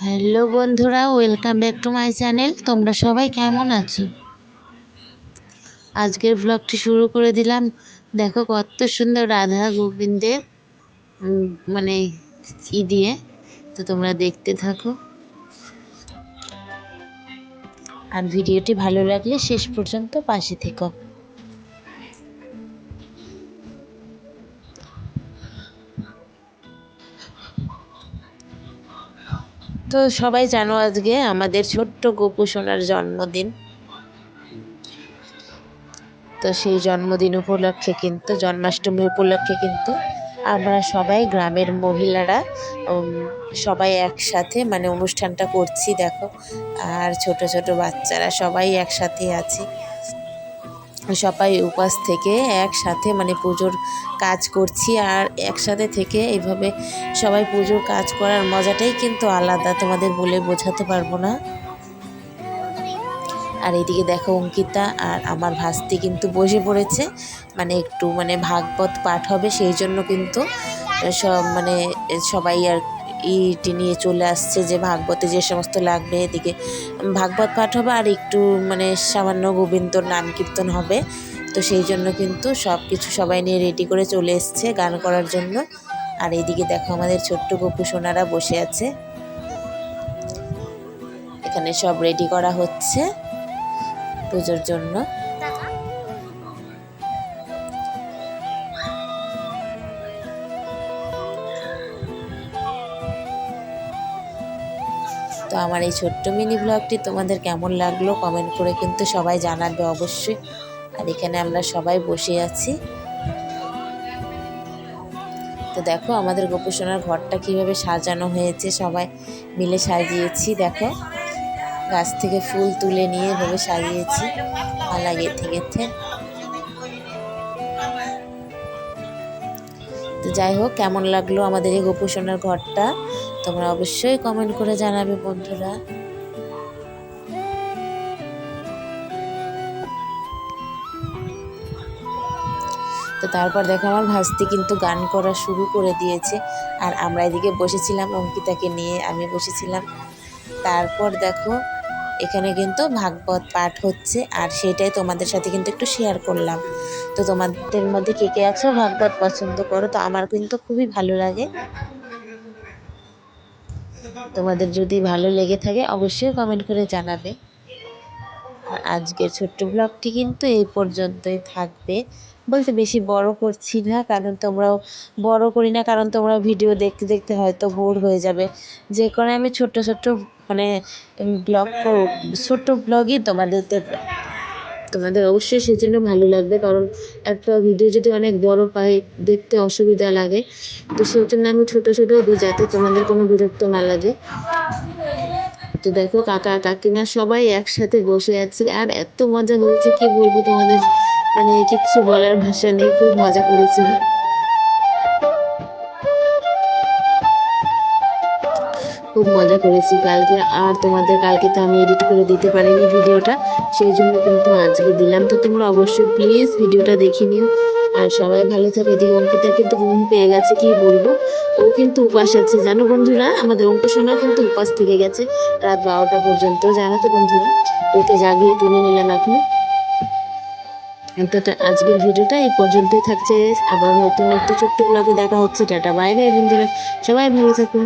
Hello বন্ধুরা, welcome back to my channel. তোমরা সবাই কেমন আছো? আজকের ব্লগটি শুরু করে দিলাম। দেখো কত সুন্দর রাধা গোবিন্দের মানে দিয়ে। তো তোমরা দেখতে থাকো, আর ভিডিওটি ভালো লাগলে শেষ পর্যন্ত পাশে থেকো। তো সবাই জানো আজকে আমাদের ছোট্ট গোপু সোনার জন্মদিন। তো সেই জন্মদিন উপলক্ষে কিন্তু জন্মাষ্টমী উপলক্ষে কিন্তু আমরা সবাই গ্রামের মহিলারা সবাই একসাথে মানে অনুষ্ঠানটা করছি দেখো। আর ছোট ছোট বাচ্চারা সবাই একসাথে আছি, সবাই উপাস থেকে একসাথে মানে পুজোর কাজ করছি। আর একসাথে থেকে এইভাবে সবাই পুজোর কাজ করার মজাটাই কিন্তু আলাদা, তোমাদের বলে বোঝাতে পারবো না। আর এদিকে দেখো অঙ্কিতা আর আমার ভাস্তি কিন্তু বসে পড়েছে, মানে একটু ভাগবত পাঠ হবে সেই জন্য কিন্তু সবাই আর ইটি নিয়ে চলে আসছে যে ভাগবতে যে সমস্ত লাগবে। এদিকে ভাগবত পাঠ হবে আর একটু সামান্য গোবিন্দর নাম কীর্তন হবে। তো সেই জন্য কিন্তু সব কিছু সবাই নিয়ে রেডি করে চলে এসছে গান করার জন্য। আর এদিকে দেখো আমাদের ছোট্ট গোপু সোনারা বসে আছে, এখানে সব রেডি করা হচ্ছে পুজোর জন্য। তো আমার এই ছোট্ট মিনি ব্লগটি তোমাদের কেমন লাগলো কমেন্ট করে কিন্তু সবাই জানাবে অবশ্যই। আর এখানে আমরা সবাই বসে আছি। তো দেখো আমাদের গোপু সোনার ঘরটা কীভাবে সাজানো হয়েছে, সবাই মিলে সাজিয়েছি। দেখো গাছ থেকে ফুল তুলে নিয়ে এভাবে সাজিয়েছি মালা গেঁথে গেঁথে। তো যাই হোক, কেমন লাগলো আমাদের এই গোপু সোনার ঘরটা তোমরা অবশ্যই কমেন্ট করে জানাবে বন্ধুরা। তো তারপর দেখো আমার ভাস্তি কিন্তু গান করা শুরু করে দিয়েছে, আর আমরা এদিকে বসেছিলাম অঙ্কিতাকে নিয়ে, আমি বসেছিলাম। তারপর দেখো এখানে কিন্তু ভাগবত পাঠ হচ্ছে, আর সেটাই তোমাদের সাথে কিন্তু একটু শেয়ার করলাম। তো তোমাদের মধ্যে কে কে আছো ভাগবত পছন্দ করো? তো আমার কিন্তু খুবই ভালো লাগে। তোমাদের যদি ভালো লেগে থাকে অবশ্যই কমেন্ট করে জানাবে। আর আজকের ছোট্ট ব্লগটি কিন্তু এই পর্যন্তই থাকবে, বলতে বেশি বড় করছি না, কারণ তোমরাও বড় করি না, কারণ তোমরা ভিডিও দেখতে দেখতে হয়তো বোর হয়ে যাবে। যে কারণে আমি ছোট্ট ছোট্ট ব্লগ ছোট্ট ব্লগই তোমাদের অবশ্যই সেজন্য ভালো লাগবে, কারণ একটা ভিডিও যদি অনেক বড় পাই দেখতে অসুবিধা লাগে। তো সেই জন্য আমি ছোটো ছোটো দিই যাতে তোমাদের কোনো বিরক্ত না লাগে। তো দেখো কাকা কাকিমা সবাই একসাথে বসে আছে, আর এত মজা হয়েছে কি বলবো তোমাদের, কিছু বলার ভাষা নেই, খুব মজা করেছি, খুব মজা করেছি কালকে। আর তোমাদের কালকে তো আমি এডিট করে দিতে পারিনি ভিডিওটা, সেই জন্য কিন্তু আজকে দিলাম। তো তোমরা অবশ্যই প্লিজ ভিডিওটা দেখে নিও, আর সবাই ভালো থাকো। এদিকে অঙ্কিতা কিন্তু ঘুম পেয়ে গেছে, কি বলবো, ও কিন্তু উপাস আছে জানো বন্ধুরা। আমাদের অঙ্ক সোনা কিন্তু উপাস থেকে গেছে রাত 12টা পর্যন্ত, জানো তো বন্ধুরা। ওকে জাগিয়ে তুলে নিলাম এখন। তো আজকের ভিডিওটা এই পর্যন্তই থাকছে, আবার নতুন একটা ছোট্ট ব্লগে দেখা হচ্ছে। টাটা বাই বাই বন্ধুরা, সবাই ভালো থাকো।